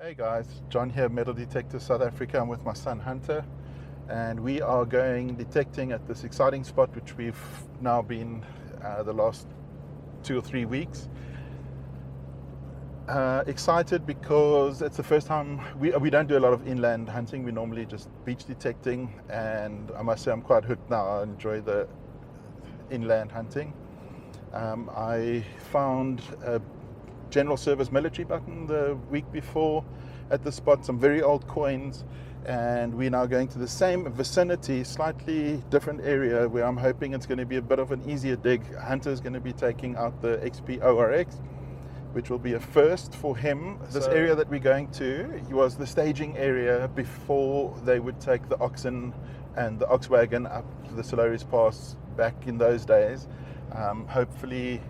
Hey guys, John here, Metal Detectors South Africa. I'm with my son Hunter, and we are going detecting at this exciting spot which we've now been the last 2 or 3 weeks. Excited because it's the first time we don't do a lot of inland hunting. We normally just beach detecting, and I must say I'm quite hooked now. I enjoy the inland hunting. I found a general service military button the week before at the spot, some very old coins, and we're now going to the same vicinity, slightly different area, where I'm hoping it's going to be a bit of an easier dig. Hunter's going to be taking out the XP ORX, which will be a first for him. This area that we're going to was the staging area before they would take the oxen and the ox-wagon up to the Lowrys pass back in those days. Hopefully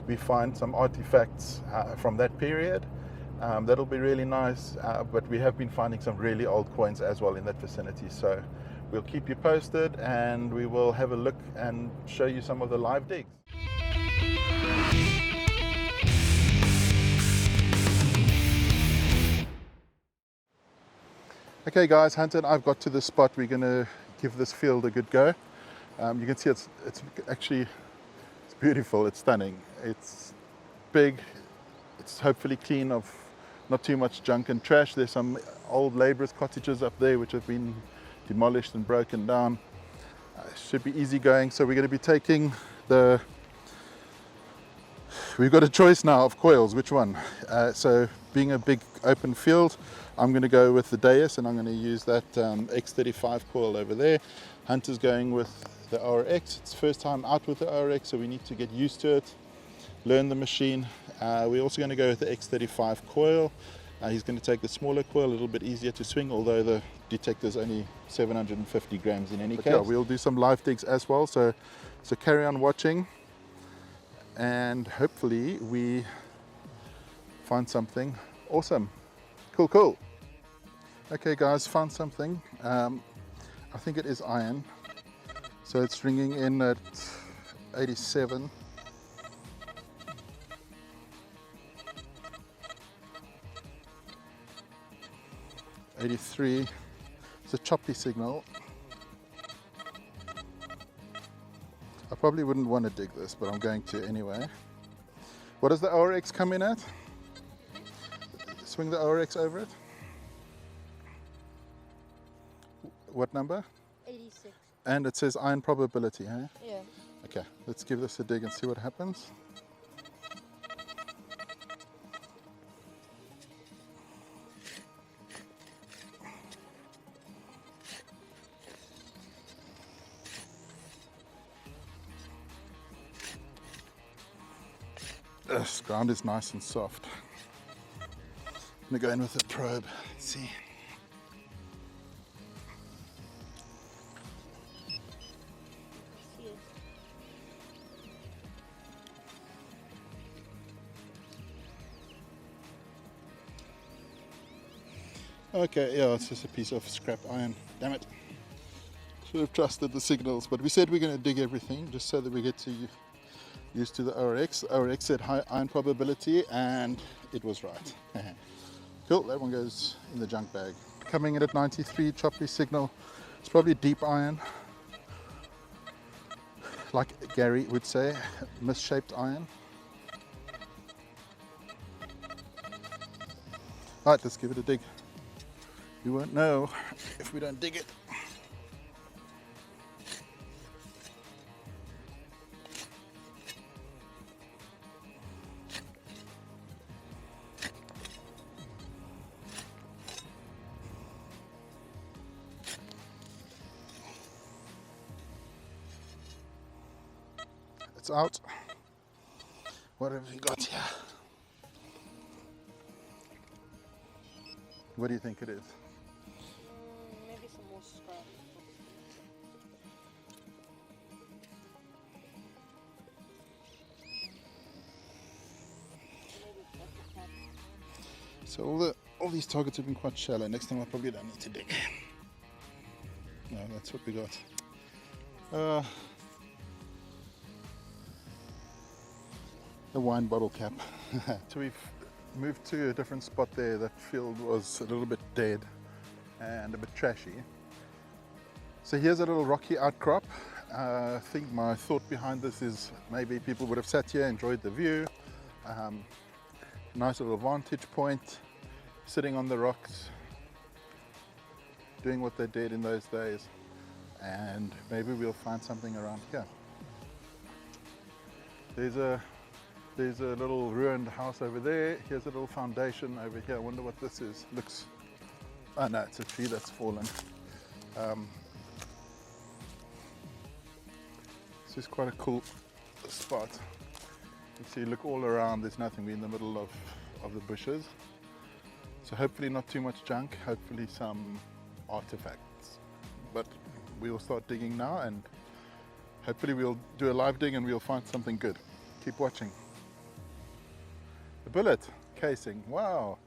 we find some artifacts from that period. That'll be really nice, but we have been finding some really old coins as well in that vicinity, so we'll keep you posted and we will have a look and show you some of the live digs. Okay guys, Hunter and I've got to the spot. We're going to give this field a good go. You can see it's actually beautiful, it's stunning, it's big, it's hopefully clean of not too much junk and trash. There's some old labourers' cottages up there which have been demolished and broken down. Should be easy going. So we're going to be taking we've got a choice now of coils, which one. So being a big open field, I'm going to go with the Deus, and I'm going to use that X35 coil over there. Hunter's going with the ORX. It's first time out with the ORX, so we need to get used to it, learn the machine. We're also going to go with the X35 coil. He's going to take the smaller coil, a little bit easier to swing, although the detector's only 750 grams in any case. Yeah, we'll do some live digs as well, so carry on watching, and hopefully we find something awesome. Cool. Okay guys, found something. I think it is iron. So it's ringing in at 87. .83. It's a choppy signal. I probably wouldn't want to dig this, but I'm going to anyway. What does the ORX come in at? Swing the ORX over it. What number? 86. And it says iron probability, huh? Yeah. Okay, let's give this a dig and see what happens. This ground is nice and soft. I'm going to go in with a probe. Let's see. Okay, yeah, it's just a piece of scrap iron. Damn it. Should have trusted the signals, but we said we're going to dig everything just so that we get to used to the ORX. ORX said high iron probability, and it was right. Cool, that one goes in the junk bag. Coming in at 93, choppy signal. It's probably deep iron, like Gary would say, misshaped iron. Alright, let's give it a dig. We won't know if we don't dig it. It's out. What have we got here? What do you think it is? Maybe some more scrap. So all these targets have been quite shallow. Next time I probably don't need to dig. No, that's what we got. A wine bottle cap. So we've moved to a different spot there. That field was a little bit dead and a bit trashy. So here's a little rocky outcrop. I think my thought behind this is maybe people would have sat here, enjoyed the view. Nice little vantage point, sitting on the rocks, doing what they did in those days, and maybe we'll find something around here. There's a little ruined house over there. Here's a little foundation over here. I wonder what this is. Looks, oh no, it's a tree that's fallen. This is quite a cool spot. You see, look all around, there's nothing. We're in the middle of the bushes. So hopefully not too much junk, hopefully some artifacts. But we will start digging now, and hopefully we'll do a live dig and we'll find something good. Keep watching. The bullet casing, wow.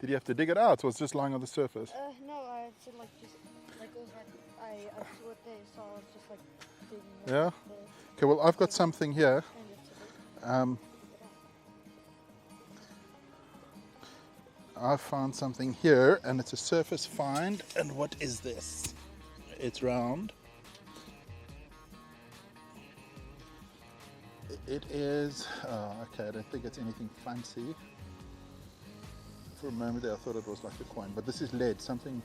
Did you have to dig it out, or was it just lying on the surface? No, I said like just like it was like I saw it there, so I was just like digging it Yeah? there. Okay, well I've got something here. I found something here, and it's a surface find. And what is this? It's round. It is, okay, I don't think it's anything fancy. For a moment there I thought it was like a coin, but this is lead, something,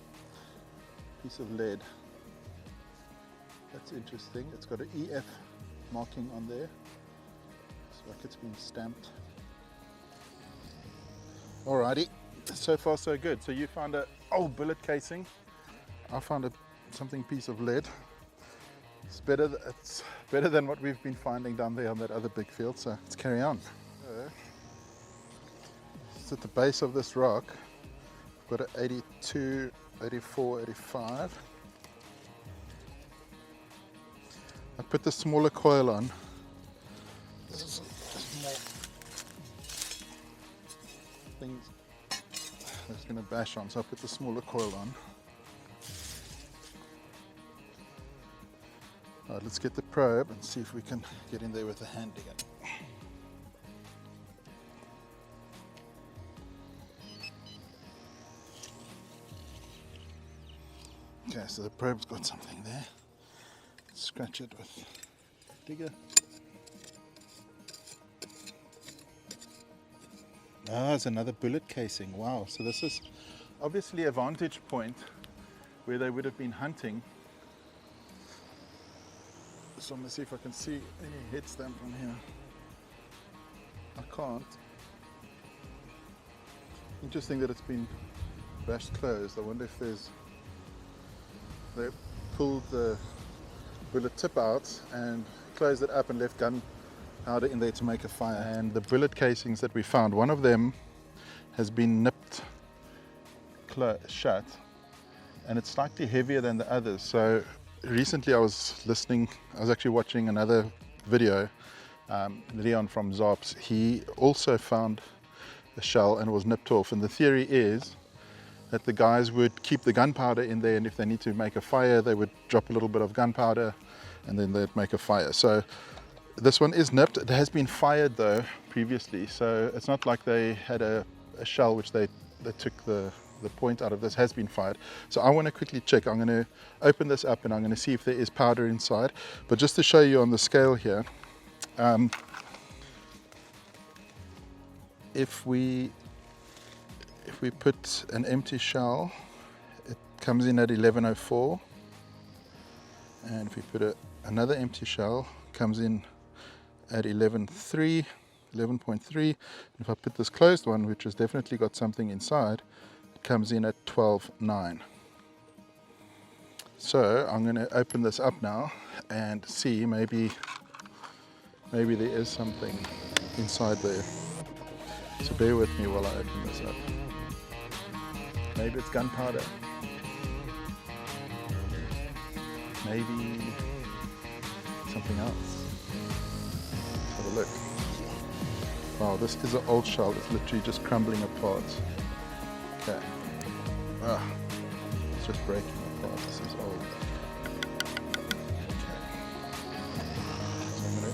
piece of lead. That's interesting. It's got an EF marking on there. Looks like it's been stamped. Alrighty, so far so good. So you found an old bullet casing. I found something piece of lead. It's better than what we've been finding down there on that other big field, so let's carry on. It's at the base of this rock. We've got an 82, 84, 85. I put the smaller coil on. There's more things that's going to bash on, so I put the smaller coil on. Alright, let's get the probe and see if we can get in there with a hand digger. Okay, so the probe's got something there. Scratch it with a digger. Ah, it's another bullet casing. Wow, so this is obviously a vantage point where they would have been hunting. So I'm going to see if I can see any head stamp on here. I can't. Interesting that it's been bashed closed. I wonder if they pulled the bullet tip out and closed it up and left gunpowder in there to make a fire. And the bullet casings that we found, one of them has been nipped shut, and it's slightly heavier than the others. So recently I was actually watching another video, Leon from Zops. He also found a shell and it was nipped off, and the theory is that the guys would keep the gunpowder in there, and if they need to make a fire they would drop a little bit of gunpowder and then they'd make a fire. So this one is nipped. It has been fired though previously, so it's not like they had a shell which they took the point out of. This has been fired. So I want to quickly check. I'm going to open this up and I'm going to see if there is powder inside. But just to show you on the scale here, if we put an empty shell, it comes in at 1104, and if we put another empty shell, it comes in at 11.3. And if I put this closed one, which has definitely got something inside, it comes in at 12.9. So I'm going to open this up now and see, maybe there is something inside there. So bear with me while I open this up. Maybe it's gunpowder. Maybe something else. Let's have a look. Wow, this is an old shell. It's literally just crumbling apart. Okay. It's just breaking apart. This is old. Okay. So I'm going to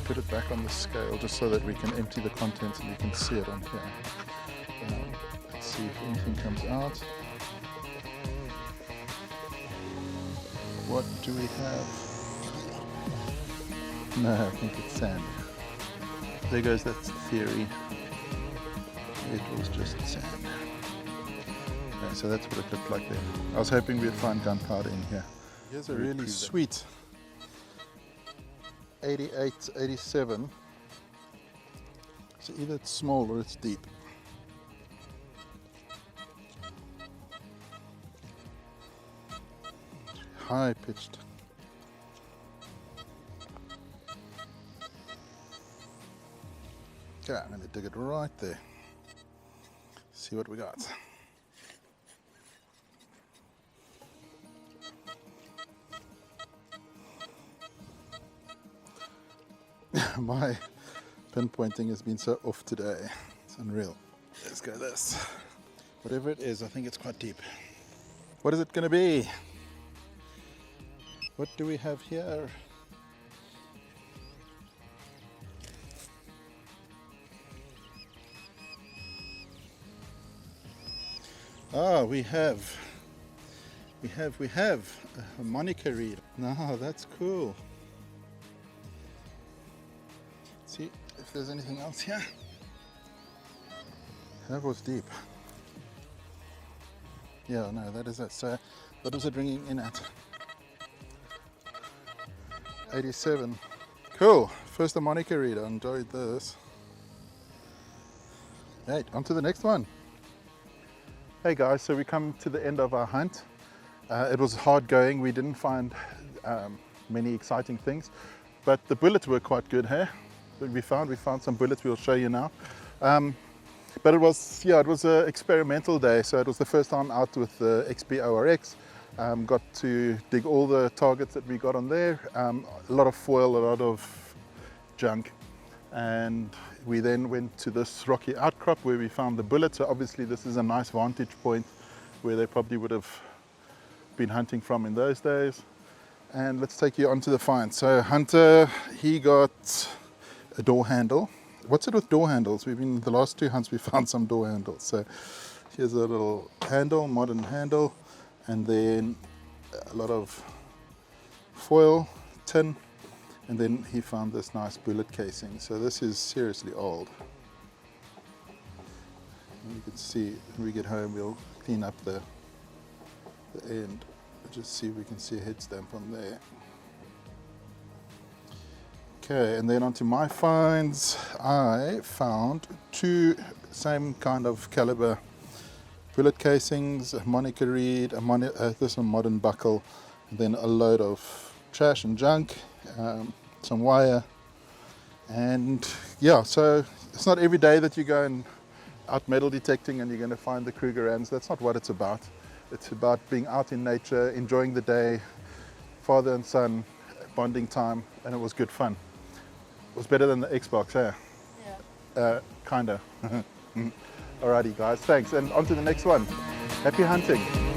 put it back on the scale just so that we can empty the contents and you can see it on here. see if anything comes out. What do we have? No, I think it's sand. There goes that theory. It was just sand. Yeah, so that's what it looked like there. I was hoping we'd find gunpowder in here. Here's a really sweet 88, 87. So either it's small or it's deep. High pitched. Okay, I'm going to dig it right there. See what we got. My pinpointing has been so off today. It's unreal. Let's go this. Whatever it is, I think it's quite deep. What is it going to be? What do we have here? Ah, we have a Monica reed. No, that's cool. See if there's anything else here. That was deep. Yeah, no, that is it. So what was it ringing in at? 87. Cool. First harmonica reader. Enjoyed this. Right, on to the next one. Hey guys, so we come to the end of our hunt. It was hard going. We didn't find many exciting things, but the bullets were quite good, hey? We found some bullets we'll show you now. But it was an experimental day, so it was the first time out with the XP-ORX. Got to dig all the targets that we got on there. A lot of foil, a lot of junk. And we then went to this rocky outcrop where we found the bullets. So obviously this is a nice vantage point where they probably would have been hunting from in those days. And let's take you on to the find. So Hunter, he got a door handle. What's it with door handles? The last two hunts we found some door handles. So here's a little handle, modern handle, and then a lot of foil, tin, and then he found this nice bullet casing. So this is seriously old. And you can see when we get home we'll clean up the end. Just see if we can see a head stamp on there. Okay, and then onto my finds. I found two same kind of caliber bullet casings, a Monica reed, this one modern buckle, and then a load of trash and junk, some wire, and yeah, so it's not every day that you go and out metal detecting and you're going to find the Krugerrands. That's not what it's about. It's about being out in nature, enjoying the day, father and son, bonding time, and it was good fun. It was better than the Xbox, eh? Yeah. Kinda. Alrighty guys, thanks, and on to the next one. Happy hunting.